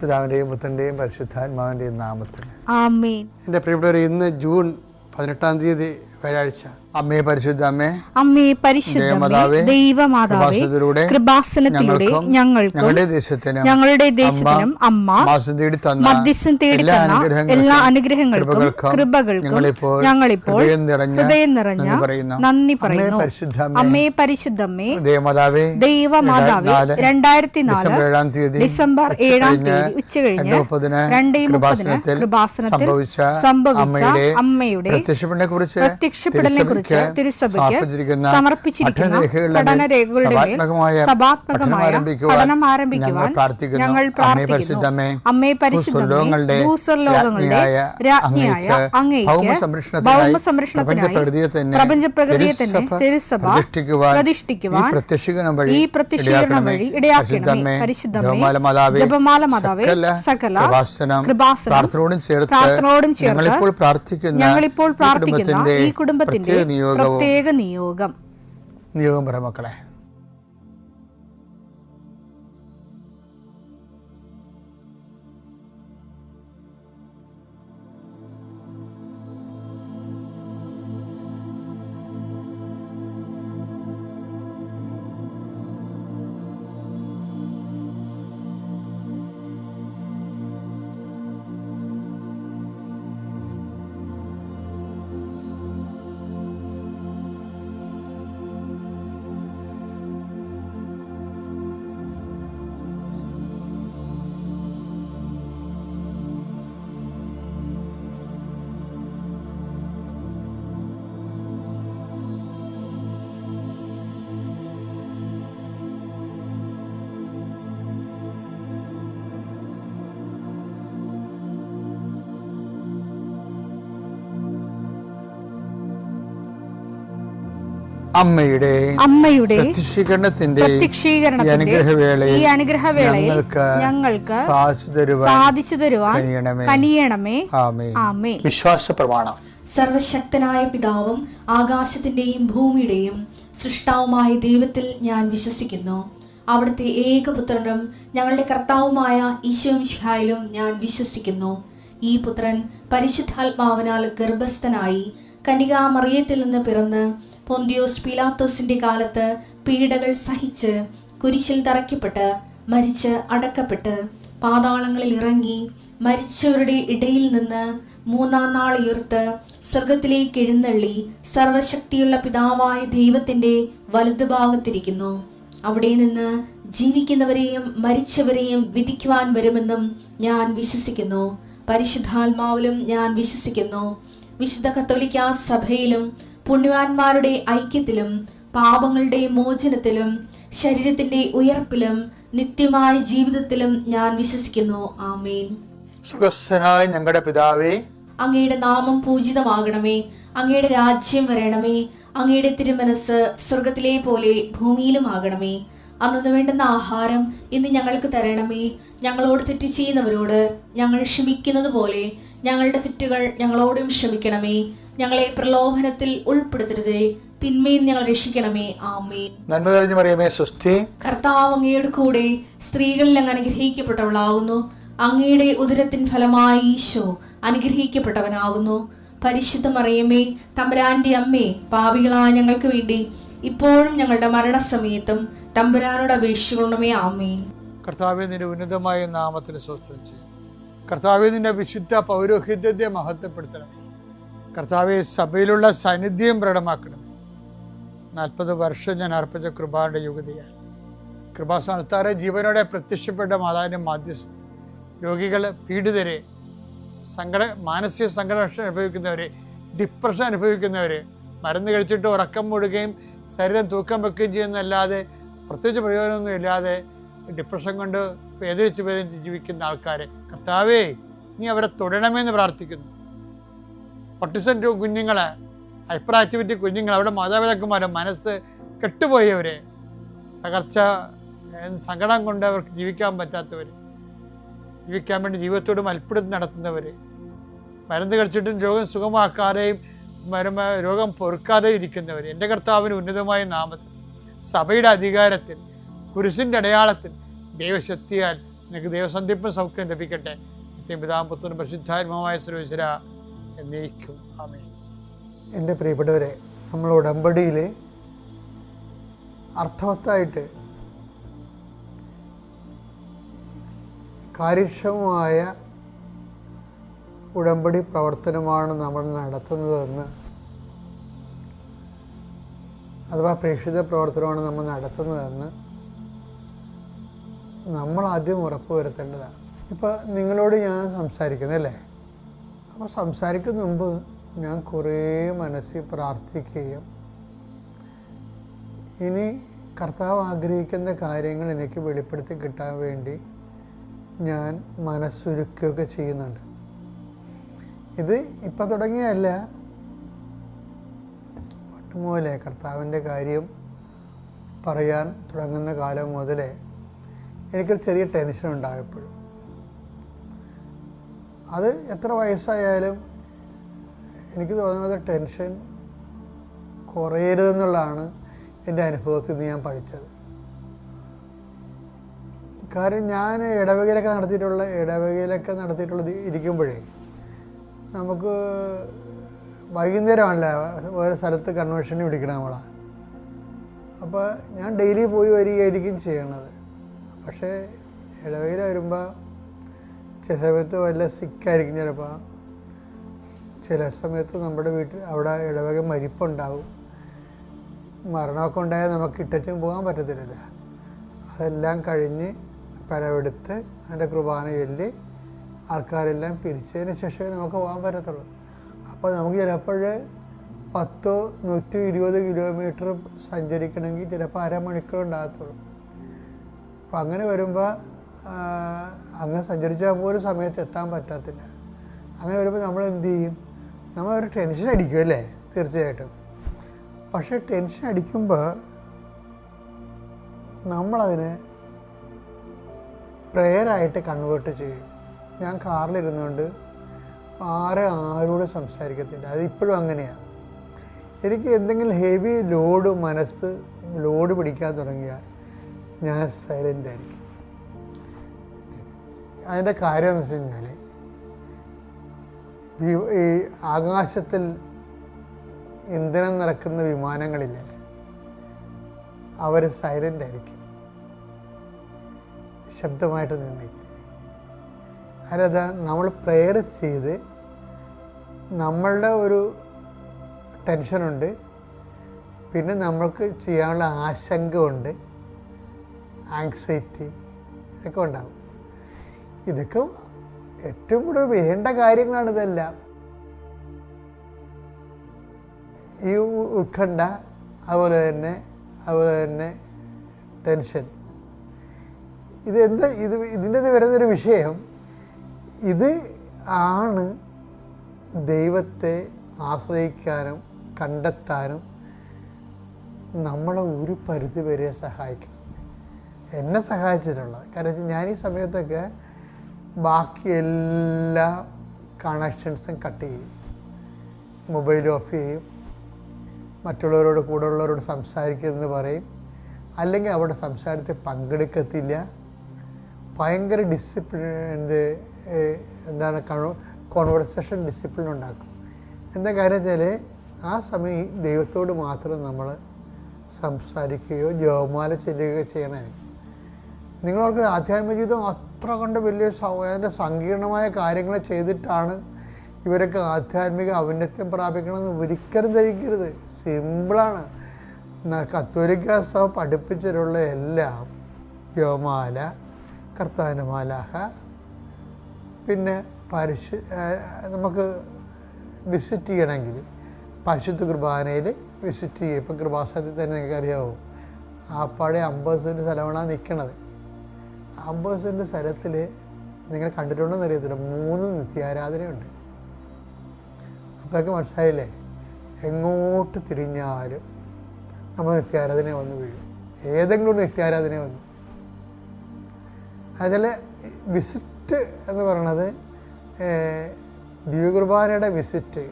പിതാവിൻ്റെയും പുത്രൻ്റെയും പരിശുദ്ധാത്മാവിൻ്റെയും നാമത്തിൽ ആമേൻ. എൻ്റെ പ്രിയപ്പെട്ടവരെ, ഇന്ന് ജൂൺ 18 വ്യാഴാഴ്ച. അമ്മേ പരിശുദ്ധ അമ്മേ, അമ്മേ പരിശുദ്ധമേ, ദൈവമാതാവേ, കൃപാസനത്തിലൂടെ ഞങ്ങൾക്കും ഞങ്ങളുടെ ദേശത്തിനും അമ്മ മധ്യസ്ഥം തേടി തന്ന എല്ലാ അനുഗ്രഹങ്ങൾക്കും കൃപകൾക്കും ഞങ്ങളിപ്പോൾ ഹൃദയം നിറഞ്ഞ നന്ദി പറയുന്നു. അമ്മേ പരിശുദ്ധമേ, ദൈവമാതാവേ, 2004 ഡിസംബർ 7 ഉച്ചകഴിഞ്ഞ് 2:30 കൃപാസനത്തിൽ സംഭവിച്ച അമ്മയുടെ പ്രത്യക്ഷപ്പെടലിനെ കുറിച്ച് തിരുസഭയ്ക്ക് സമർപ്പിച്ചിരിക്കുന്ന പഠനരേഖകളുടെ മേൽ സഭാത്മകമായ പഠനം ആരംഭിക്കുവാൻ ഞങ്ങൾ പ്രാർത്ഥിക്കുന്നു. അമ്മേ പരിശുദ്ധമേ, ഭൂസ്വർലോകങ്ങളുടെ രാജ്ഞിയായ അങ്ങേയ്ക്ക് ഭൗമസംരക്ഷണത്തിനായി പ്രപഞ്ചപ്രകൃതിയെ തന്നെ തിരുസഭ പ്രതിഷ്ഠിക്കുവാൻ ഈ പ്രത്യക്ഷീകരണം വഴി ഇടയാക്കണമേ. പരിശുദ്ധമേ, ജപമാല മാതാവേ, സകല കൃപാസനം പ്രാർത്ഥനയോടും ചേർത്ത് ഞങ്ങളിപ്പോൾ പ്രാർത്ഥിക്കുന്ന ഈ കുടുംബത്തിന്റെ പ്രത്യേക നിയോഗം പറ മക്കളെ. അമ്മയുടെ പ്രത്യക്ഷീകരണത്തിന്റെ ഈ അനുഗ്രഹവേളയിൽ ഞങ്ങൾക്ക് സാധിച്ചു തരുവാൻ കനിയണമേ. ആമേൻ. വിശ്വാസ പ്രമാണം. സർവശക്തനായ പിതാവും ആകാശത്തിന്റെയും ഭൂമിയുടെയും സൃഷ്ടാവുമായ ദൈവത്തിൽ ഞാൻ വിശ്വസിക്കുന്നു. അവിടുത്തെ ഏകപുത്രനും ഞങ്ങളുടെ കർത്താവുമായ ഈശോമിശിഹായിലും ഞാൻ വിശ്വസിക്കുന്നു. ഈ പുത്രൻ പരിശുദ്ധാത്മാവിനാൽ ഗർഭസ്ഥനായി കന്യകാമറിയത്തിൽ നിന്ന് പിറന്ന് പൊന്തിയോസ് പീലാത്തോസിന്റെ കാലത്ത് പീഡകൾ സഹിച്ച് കുരിശിൽ തറയ്ക്കപ്പെട്ട് മരിച്ച് അടക്കപ്പെട്ട് പാതാളങ്ങളിൽ ഇറങ്ങി മരിച്ചവരുടെ ഇടയിൽ നിന്ന് 3-ാം നാൾ ഉയർത്ത് സ്വർഗത്തിലേക്ക് എഴുന്നള്ളി സർവശക്തിയുള്ള പിതാവായ ദൈവത്തിന്റെ വലതുഭാഗത്തിരിക്കുന്നു. അവിടെ നിന്ന് ജീവിക്കുന്നവരെയും മരിച്ചവരെയും വിധിക്കുവാൻ വരുമെന്നും ഞാൻ വിശ്വസിക്കുന്നു. പരിശുദ്ധാത്മാവിലും ഞാൻ വിശ്വസിക്കുന്നു. വിശുദ്ധ കത്തോലിക്കാ സഭയിലും പുണ്യവാന്മാരുടെ ഐക്യത്തിലും പാപങ്ങളുടെ മോചനത്തിലും ശരീരത്തിന്റെ ഉയർപ്പിലും നിത്യമായ ജീവിതത്തിലും ഞാൻ വിശ്വസിക്കുന്നു. ആമേൻ. സ്വർഗ്ഗസ്ഥനായ ഞങ്ങളുടെ പിതാവേ, അങ്ങയുടെ നാമം പൂജിതമാകണമേ. അങ്ങയുടെ രാജ്യം വരണമേ. അങ്ങയുടെ തിരുമനസ് സ്വർഗത്തിലെ പോലെ ഭൂമിയിലും ആകണമേ. അന്നു വേണ്ടുന്ന ആഹാരം ഇന്ന് ഞങ്ങൾക്ക് തരണമേ. ഞങ്ങളോട് തെറ്റ് ചെയ്യുന്നവരോട് ഞങ്ങൾ ക്ഷമിക്കുന്നത് പോലെ ഞങ്ങളുടെ തെറ്റുകൾ ഞങ്ങളോടും ക്ഷമിക്കണമേ. ഞങ്ങളെ പ്രലോഭനത്തിൽ ഉൾപ്പെടുത്തരുതേ, തിന്മയിൽ ഞങ്ങൾ രക്ഷിക്കണമേ. ആമേൻ. നന്മ നിറഞ്ഞ മറിയമേ, സ്വസ്തി. കർത്താവ് അങ്ങയുടെ കൂടെ സ്ത്രീകളിൽ അങ്ങ് അനുഗ്രഹിക്കപ്പെട്ടവളാകുന്നു. അങ്ങയുടെ ഉദരത്തിൻ ഫലമായി ഈശോ അനുഗ്രഹിക്കപ്പെട്ടവനാകുന്നു. പരിശുദ്ധ മറിയമേ, തമ്പുരാന്റെ അമ്മേ, പാപികളായ ഞങ്ങൾക്ക് വേണ്ടി ഇപ്പോഴും ഞങ്ങളുടെ മരണസമയത്തും തമ്പുരാനോട് അപേക്ഷിക്കണമേ. ആമേൻ. കർത്താവേ, നിന്റെ ഉന്നതമായ നാമത്തിന് സ്തോത്രം ചെയ്യും. കർത്താവേ, നിന്റെ വിശുദ്ധ പൗരോഹിത്യത്തെ മഹത്വപ്പെടുത്തണമേ. കർത്താവെ, സഭയിലുള്ള സാന്നിധ്യം പ്രകടമാക്കണമേ. 40 വർഷം ഞാൻ അർപ്പിച്ച കൃപാന്റെ യുഗതിയാണ്. കൃപാസ്ഥാനത്താറെ ജീവനോടെ പ്രത്യക്ഷപ്പെട്ട മാതാവിന്റെ മാധ്യസ്ഥ രോഗികൾ, പീഡിതരെ, മാനസിക സംഘർഷം അനുഭവിക്കുന്നവരെ, ഡിപ്രഷൻ അനുഭവിക്കുന്നവരെ, മരുന്ന് കഴിച്ചിട്ട് ഉറക്കം മൂടുകയും ശരീരം തൂക്കം വെക്കുകയും ചെയ്യുന്നതല്ലാതെ പ്രത്യേകിച്ച് പ്രയോജനമൊന്നും ഇല്ലാതെ ഡിപ്രഷൻ കൊണ്ട് വേദനിച്ച് ജീവിക്കുന്ന ആൾക്കാരെ കർത്താവേ, നീ അവരെ തൊടണമെന്ന് പ്രാർത്ഥിക്കുന്നു. ഓട്ടിസം കുഞ്ഞുങ്ങളെ, ഹൈപ്പർ ആക്ടിവിറ്റി കുഞ്ഞുങ്ങൾ, അവിടെ മാതാപിതാക്കന്മാരെ മനസ്സ് കെട്ടുപോയവരെ, തകർച്ച സങ്കടം കൊണ്ട് അവർക്ക് ജീവിക്കാൻ പറ്റാത്തവർ, ജീവിക്കാൻ വേണ്ടി ജീവിതത്തോട് മൽപ്പിടുത്തം നടത്തുന്നവർ, മരുന്ന് കഴിച്ചിട്ടും രോഗം സുഖമാക്കാതെയും രോഗം പൊറുക്കാതെ ഇരിക്കുന്നവർ, എൻ്റെ കർത്താവിന് ഉന്നതമായ നാമത്തിൽ സഭയുടെ അധികാരത്തിൽ കുരിശിൻ്റെ അടയാളത്തിൽ ദൈവശക്തിയാൽ നിനക്ക് ദൈവസന്ധിപ്പ് സൗഖ്യം ലഭിക്കട്ടെ. നിത്യം പിതാവും പുത്രനും പരിശുദ്ധാത്മാവുമായ സർവ്വേശ്വര എന്നേക്കും ആമേൻ. എൻ്റെ പ്രിയപ്പെട്ടവരെ, നമ്മൾ ഉടമ്പടിയിൽ അർത്ഥവത്തായിട്ട് കാര്യക്ഷമമായ ഉടമ്പടി പ്രവർത്തനമാണ് നമ്മൾ നടത്തുന്നതെന്ന്, അഥവാ പ്രേക്ഷിത പ്രവർത്തനമാണ് നമ്മൾ നടത്തുന്നതെന്ന് നമ്മൾ ആദ്യം ഉറപ്പ് വരുത്തേണ്ടതാണ്. ഇപ്പം നിങ്ങളോട് ഞാൻ സംസാരിക്കുന്നല്ലേ, അപ്പോൾ സംസാരിക്കുന്ന മുമ്പ് ഞാൻ കുറേ മനസ്സിൽ പ്രാർത്ഥിക്കുകയും ഇനി കർത്താവ് ആഗ്രഹിക്കുന്ന കാര്യങ്ങൾ എനിക്ക് വെളിപ്പെടുത്തി കിട്ടാൻ വേണ്ടി ഞാൻ മനസ്സൊരുക്കുകയൊക്കെ ചെയ്യുന്നുണ്ട്. ഇത് ഇപ്പം തുടങ്ങിയല്ല, പട്ടുമുതലേ കർത്താവിൻ്റെ കാര്യം പറയാൻ തുടങ്ങുന്ന കാലം മുതലേ എനിക്കൊരു ചെറിയ ടെൻഷൻ ഉണ്ടാകും എപ്പോഴും. അത് എത്ര വയസ്സായാലും എനിക്ക് തോന്നുന്നത് ടെൻഷൻ കുറയരുതെന്നുള്ളതാണ് എൻ്റെ അനുഭവത്തിൽ നിന്ന് ഞാൻ പഠിച്ചത്. കാര്യം ഞാൻ ഇടവകയിലൊക്കെ നടത്തിയിട്ടുള്ള ഇരിക്കുമ്പോഴേ നമുക്ക് വൈകുന്നേരമല്ല ഓരോ സ്ഥലത്ത് കൺവെൻഷന് വിളിക്കണം നമ്മളാണ്. അപ്പോൾ ഞാൻ ഡെയിലി പോയി വരികയായിരിക്കും ചെയ്യണത്. പക്ഷേ ഇടവകയിൽ വരുമ്പോൾ ചില സമയത്ത് വല്ല സിക്കായിരിക്കും, ചിലപ്പോൾ ചില സമയത്ത് നമ്മുടെ വീട്ടിൽ അവിടെ ഇടവക മരിപ്പുണ്ടാവും. മരണമൊക്കെ ഉണ്ടായാൽ നമുക്ക് ഇട്ടച്ചും പോകാൻ പറ്റത്തില്ല. അതെല്ലാം കഴിഞ്ഞ് പരവെടുത്ത് അതിൻ്റെ കുർബാന ചൊല്ലി ആൾക്കാരെല്ലാം പിരിച്ചതിന് ശേഷമേ നമുക്ക് പോകാൻ പറ്റത്തുള്ളൂ. അപ്പോൾ നമുക്ക് ചിലപ്പോൾ 10-120 കിലോമീറ്റർ സഞ്ചരിക്കണമെങ്കിൽ ചിലപ്പോൾ അരമണിക്കൂർ ഉണ്ടാകത്തുള്ളൂ. അപ്പം അങ്ങനെ വരുമ്പോൾ അങ്ങനെ സഞ്ചരിച്ചാൽ പോലും സമയത്ത് എത്താൻ പറ്റത്തില്ല. അങ്ങനെ വരുമ്പോൾ നമ്മൾ എന്ത് ചെയ്യും? നമ്മളൊരു ടെൻഷൻ അടിക്കും അല്ലേ, തീർച്ചയായിട്ടും. പക്ഷേ ടെൻഷൻ അടിക്കുമ്പോൾ നമ്മളതിനെ പ്രെയറായിട്ട് കൺവേർട്ട് ചെയ്യും. ഞാൻ കാറിലിരുന്നുകൊണ്ട് ആരോടും സംസാരിക്കത്തില്ല. അതിപ്പോഴും അങ്ങനെയാണ്. എനിക്ക് എന്തെങ്കിലും ഹെവി ലോഡ് പിടിക്കാൻ തുടങ്ങിയാൽ ഞാൻ സൈലൻ്റ് ആയിരിക്കും. അതിൻ്റെ കാര്യം എന്ന് വെച്ച് കഴിഞ്ഞാൽ ഈ ആകാശത്തിൽ ഇന്ധനം നിറക്കുന്ന വിമാനങ്ങളില്ല, അവർ സൈലൻ്റ് ആയിരിക്കും, ശബ്ദമായിട്ട് നിന്നിരിക്കും. അതായത് നമ്മൾ പ്രെയർ ചെയ്ത് നമ്മളുടെ ഒരു ടെൻഷനുണ്ട്, പിന്നെ നമ്മൾക്ക് ചെയ്യാനുള്ള ആശങ്ക ഉണ്ട്, ആങ്സൈറ്റി ഇതൊക്കെ ഉണ്ടാകും. ഇതൊക്കെ ഏറ്റവും കൂടുതൽ വേണ്ട കാര്യങ്ങളാണ് ഇതെല്ലാം. ഈ ഉത്കണ്ഠ, അതുപോലെ തന്നെ ടെൻഷൻ, ഇതിൻ്റെ വരുന്നൊരു വിഷയം ഇത് ആണ് ദൈവത്തെ ആശ്രയിക്കാനും കണ്ടെത്താനും നമ്മളെ ഒരു പരിധി വരെ സഹായിക്കും. എന്നെ സഹായിച്ചിട്ടുള്ളത് കാരണം ഞാൻ ഈ സമയത്തൊക്കെ ബാക്കി എല്ലാ കണക്ഷൻസും കട്ട് ചെയ്യും, മൊബൈൽ ഓഫ് ചെയ്യും, മറ്റുള്ളവരോട് കൂടെയുള്ളവരോട് സംസാരിക്കരുതെന്ന് പറയും, അല്ലെങ്കിൽ അവിടെ സംസാരത്തിൽ പങ്കെടുക്കത്തില്ല. ഭയങ്കര കോൺവെർസേഷൻ ഡിസിപ്ലിൻ ഉണ്ടാക്കും. എന്താ കാര്യം വെച്ചാൽ ആ സമയം ദൈവത്തോട് മാത്രം നമ്മൾ സംസാരിക്കുകയോ ജപമാല ചെല്ലുകയോ ചെയ്യണേ. നിങ്ങളവർക്ക് ആധ്യാത്മിക ജീവിതം അത്ര കണ്ട് വലിയ അതിൻ്റെ സങ്കീർണമായ കാര്യങ്ങൾ ചെയ്തിട്ടാണ് ഇവരൊക്കെ ആധ്യാത്മിക ഔന്നത്യം പ്രാപിക്കണമെന്ന് ഒരിക്കലും ധരിക്കരുത്. സിമ്പിളാണ്. കത്തോലിക്ക സഭ പഠിപ്പിച്ചിട്ടുള്ള എല്ലാം ജപമാല, കർത്താവിൻ്റെ മാലാഖ, പിന്നെ നമുക്ക് വിസിറ്റ് ചെയ്യണമെങ്കിൽ പരിശുദ്ധ കുർബാനയിൽ വിസിറ്റ് ചെയ്യും. ഇപ്പം കൃപാസനത്തിൽ തന്നെ നിങ്ങൾക്ക് അറിയാമോ, ആപ്പാടെ 50 സെൻറ്റ് സ്ഥലമാണ് നിൽക്കണത്. 50 സെൻറ്റ് സ്ഥലത്തിൽ നിങ്ങൾ കണ്ടിട്ടുണ്ടെന്ന് അറിയത്തില്ല, 3 നിത്യാരാധനയുണ്ട്. അപ്പോഴൊക്കെ മനസ്സിലായില്ലേ, എങ്ങോട്ട് തിരിഞ്ഞാലും നമ്മൾ നിത്യാരാധന വന്ന് വീഴും. ഏതെങ്കിലും ഒരു നിത്യാരാധന വന്നു. അതിൽ വിസിറ്റ് എന്ന് പറയണത് ദിവ്യകുർബാനയുടെ വിസിറ്റ്.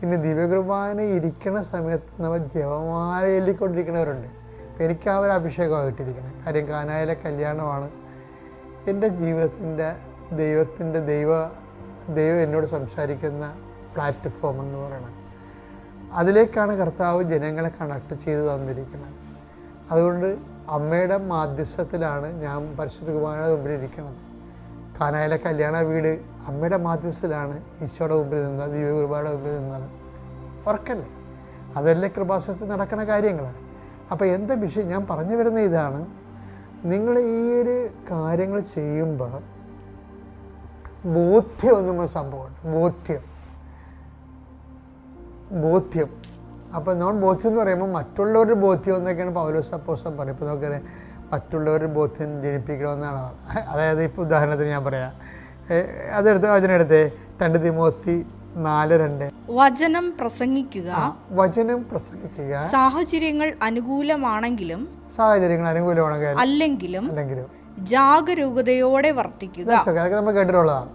ഇനി ദിവ്യകുർബാന ഇരിക്കുന്ന സമയത്ത് നമ്മൾ ജപമാല ചൊല്ലിക്കൊണ്ടിരിക്കുന്നവരുണ്ട്. അപ്പം എനിക്ക് ആ ഒരു അഭിഷേകമാണ് കിട്ടിയിരിക്കുന്നത്. കാര്യം കാനായിലെ കല്യാണമാണ് എൻ്റെ ജീവിതത്തിൻ്റെ ദൈവം എന്നോട് സംസാരിക്കുന്ന പ്ലാറ്റ്ഫോം എന്ന് പറയുന്നത്. അതിലേക്കാണ് കർത്താവ് ജനങ്ങളെ കണക്ട് ചെയ്ത് തന്നിരിക്കുന്നത്. അതുകൊണ്ട് അമ്മയുടെ മാധ്യസ്ഥത്തിലാണ് ഞാൻ പരിശുദ്ധ കുർബാനയുടെ മുമ്പിൽ ഇരിക്കുന്നത്. കാനായിലെ കല്യാണ വീട് അമ്മയുടെ മാധ്യസ്ഥത്തിലാണ് ഈശോയുടെ മുമ്പിൽ നിന്നത്, ദിവ്യ കുർബാനയുടെ മുമ്പിൽ നിന്നത്. ഓർക്കല്ലേ, അതല്ലേ കൃപാസനത്തിൽ നടക്കുന്ന കാര്യങ്ങൾ. അപ്പോൾ എന്താ വിഷയം? ഞാൻ പറഞ്ഞു വരുന്ന ഇതാണ്, നിങ്ങൾ ഈ ഒരു കാര്യങ്ങൾ ചെയ്യുമ്പോൾ ബോധ്യം എന്ന സംഭവമുണ്ട്. ബോധ്യം. അപ്പോൾ നമ്മൾ ബോധ്യം എന്ന് പറയുമ്പോൾ മറ്റുള്ളവരുടെ ബോധ്യം എന്നൊക്കെയാണ് പൗലോസ് അപ്പോസ്തലൻ പറയും. ഇപ്പോൾ നോക്കിയാൽ മറ്റുള്ളവരുടെ ബോധ്യം ജനിപ്പിക്കണമെന്നാണ്. അതായത് ഇപ്പോൾ ഉദാഹരണത്തിന് ഞാൻ പറയാം, അതിനെടുത്ത് 2 തിമോത്തി 4:2 വചനം പ്രസംഗിക്കുക. സാഹചര്യങ്ങൾ അനുകൂലമാണെങ്കിലും അല്ലെങ്കിലും ജാഗരൂകതയോടെ വർത്തിക്കുക. അതൊക്കെ നമ്മൾ കേട്ടിട്ടുള്ളതാണ്,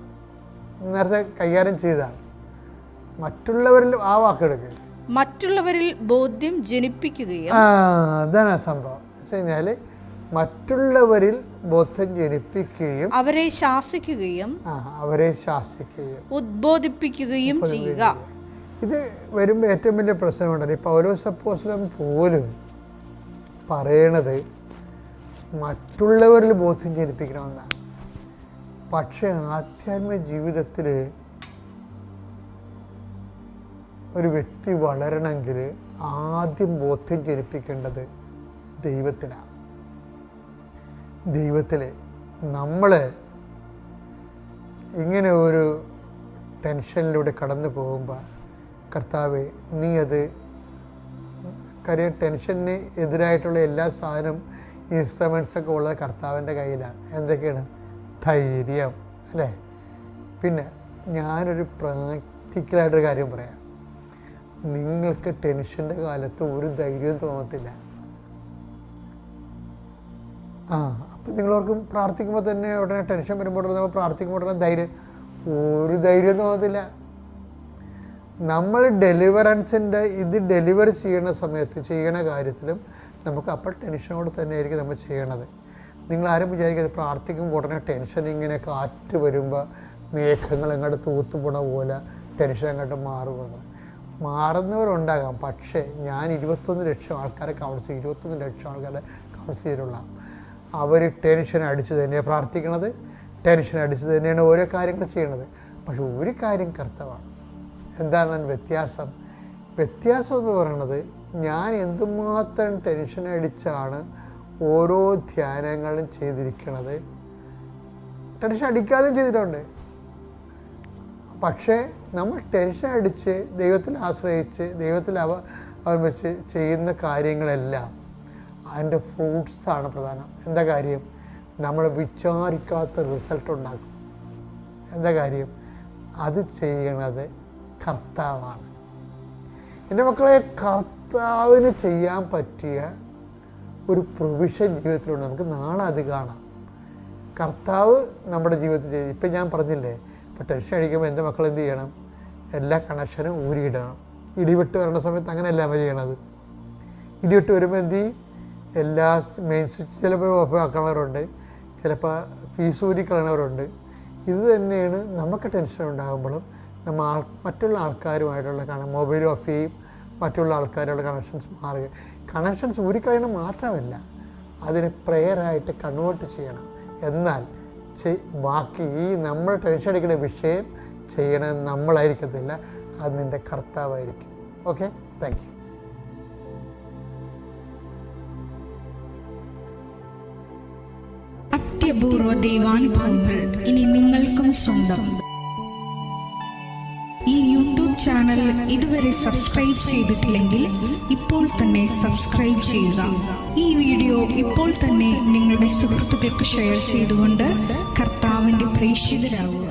നേരത്തെ കൈകാര്യം ചെയ്തതാണ്. മറ്റുള്ളവരിൽ ആ വാക്കെടുക്കുക, മറ്റുള്ളവരിൽ ബോധ്യം ജനിപ്പിക്കുകയും. അതാണ് സംഭവം. വെച്ച് കഴിഞ്ഞാല് മറ്റുള്ളവരിൽ ബോധ്യം ജനിപ്പിക്കുകയും അവരെ ശാസിക്കുകയും ഉദ്ബോധിപ്പിക്കുകയും ചെയ്യുക. ഇത് വരുമ്പോൾ ഏറ്റവും വലിയ പ്രശ്നമുണ്ടല്ലോ. ഈ പൗലോസ് അപ്പോസ്തലൻ പോലും പറയണത് മറ്റുള്ളവരിൽ ബോധ്യം ജനിപ്പിക്കണമെന്നാണ്. പക്ഷെ ആധ്യാത്മിക ജീവിതത്തിൽ ഒരു വ്യക്തി വളരണമെങ്കിൽ ആദ്യം ബോധ്യം ജനിപ്പിക്കേണ്ടത് ദൈവത്തിലാണ്. ദൈവത്തിൽ നമ്മൾ ഇങ്ങനെ ഒരു ടെൻഷനിലൂടെ കടന്നു പോകുമ്പോൾ കർത്താവേ നീ അത് കാര്യം ടെൻഷന് എതിരായിട്ടുള്ള എല്ലാ സാധനം ഇൻസ്ട്രുമെൻറ്റ്സൊക്കെ ഉള്ളത് കർത്താവിൻ്റെ കയ്യിലാണ്. എന്തൊക്കെയാണ്? ധൈര്യം, അല്ലേ? പിന്നെ ഞാനൊരു പ്രാക്ടിക്കലായിട്ടൊരു കാര്യം പറയാം. നിങ്ങൾക്ക് ടെൻഷൻ്റെ കാലത്ത് ഒരു ധൈര്യവും തോന്നത്തില്ല. അപ്പം നിങ്ങളോർക്കും പ്രാർത്ഥിക്കുമ്പോൾ തന്നെ ഉടനെ ടെൻഷൻ വരുമ്പോൾ നമ്മൾ പ്രാർത്ഥിക്കുമ്പോൾ ഉടനെ ഒരു ധൈര്യം തോന്നത്തില്ല. നമ്മൾ ഇത് ഡെലിവർ ചെയ്യണ സമയത്ത് ചെയ്യണ കാര്യത്തിലും നമുക്ക് അപ്പോൾ ടെൻഷനോട് തന്നെ ആയിരിക്കും നമ്മൾ ചെയ്യണത്. നിങ്ങളാരും വിചാരിക്കുന്നത് പ്രാർത്ഥിക്കുമ്പോൾ ഉടനെ ടെൻഷൻ ഇങ്ങനെ കാറ്റ് വരുമ്പോൾ മേഘങ്ങൾ എങ്ങോട്ട് തൂത്തുപോണ പോലെ ടെൻഷൻ അങ്ങോട്ട് മാറുമെന്ന്. മാറുന്നവരുണ്ടാകാം. പക്ഷേ ഞാൻ 21 ലക്ഷം ആൾക്കാരെ കൗൺസിൽ ചെയ്തിട്ടുള്ള അവർ ടെൻഷൻ അടിച്ച് തന്നെയാണ് പ്രാർത്ഥിക്കണത്, ടെൻഷൻ അടിച്ച് തന്നെയാണ് ഓരോ കാര്യങ്ങൾ ചെയ്യണത്. പക്ഷെ ഒരു കാര്യം കർത്തവാണ്. എന്താണ് വ്യത്യാസം എന്ന് പറയുന്നത്, ഞാൻ എന്തുമാത്രം ടെൻഷൻ അടിച്ചാണ് ഓരോ ധ്യാനങ്ങളും ചെയ്തിരിക്കണത്. ടെൻഷൻ അടിക്കാതെയും ചെയ്തിട്ടുണ്ട്. പക്ഷേ നമ്മൾ ടെൻഷൻ അടിച്ച് ദൈവത്തിൽ ആശ്രയിച്ച് ദൈവത്തിൽ അവലംബിച്ച് ചെയ്യുന്ന കാര്യങ്ങളെല്ലാം അതിൻ്റെ ഫ്രൂട്ട്സാണ് പ്രധാനം. എന്താ കാര്യം? നമ്മൾ വിചാരിക്കാത്ത റിസൾട്ട് ഉണ്ടാക്കും. എന്താ കാര്യം? അത് ചെയ്യണത് കർത്താവാണ്. എൻ്റെ മക്കളെ, കർത്താവിന് ചെയ്യാൻ പറ്റിയ ഒരു പ്രൊവിഷൻ ജീവിതത്തിലുണ്ട്. നമുക്ക് നാളെ അത് കാണാം. കർത്താവ് നമ്മുടെ ജീവിതത്തിൽ ചെയ്ത്. ഇപ്പം ഞാൻ പറഞ്ഞില്ലേ, ഇപ്പോൾ ടെൻഷൻ അടിക്കുമ്പോൾ എൻ്റെ മക്കൾ എന്ത് ചെയ്യണം? എല്ലാ കണക്ഷനും ഊരിയിടണം. ഇടിവിട്ട് വരേണ്ട സമയത്ത് അങ്ങനെയല്ല അവ ചെയ്യണത്. ഇടിവിട്ട് വരുമ്പോൾ എന്ത് ചെയ്യും? എല്ലാ മെയിൻ സ്വിച്ച് ചിലപ്പോൾ ഓഫ് ആക്കണവരുണ്ട്, ചിലപ്പോൾ ഫീസ് ഊരിക്കളയണവരുണ്ട്. ഇത് തന്നെയാണ് നമുക്ക് ടെൻഷൻ ഉണ്ടാകുമ്പോഴും നമ്മൾ മറ്റുള്ള ആൾക്കാരുമായിട്ടുള്ള മൊബൈൽ ഓഫ് ചെയ്യും, മറ്റുള്ള ആൾക്കാരുള്ള കണക്ഷൻസ് മാറുക. കണക്ഷൻസ് ഊരിക്കളയണം മാത്രമല്ല, അതിനെ പ്രെയറായിട്ട് കൺവേർട്ട് ചെയ്യണം. എന്നാൽ ബാക്കി ഈ നമ്മൾ ടെൻഷൻ അടിക്കുന്ന വിഷയം ചെയ്യണം നമ്മളായിരിക്കത്തില്ല, അത് നിൻ്റെ കർത്താവായിരിക്കും. Okay, thank you. അത്യപൂർവ ദൈവാനുഭവങ്ങൾ ഇനി നിങ്ങൾക്കും സ്വന്തം. ഈ യൂട്യൂബ് ചാനൽ ഇതുവരെ സബ്സ്ക്രൈബ് ചെയ്തിട്ടില്ലെങ്കിൽ ഇപ്പോൾ തന്നെ സബ്സ്ക്രൈബ് ചെയ്യുക. ഈ വീഡിയോ ഇപ്പോൾ തന്നെ നിങ്ങളുടെ സുഹൃത്തുക്കൾക്ക് ഷെയർ ചെയ്തുകൊണ്ട് കർത്താവിന്റെ പ്രേക്ഷിതരാകുക.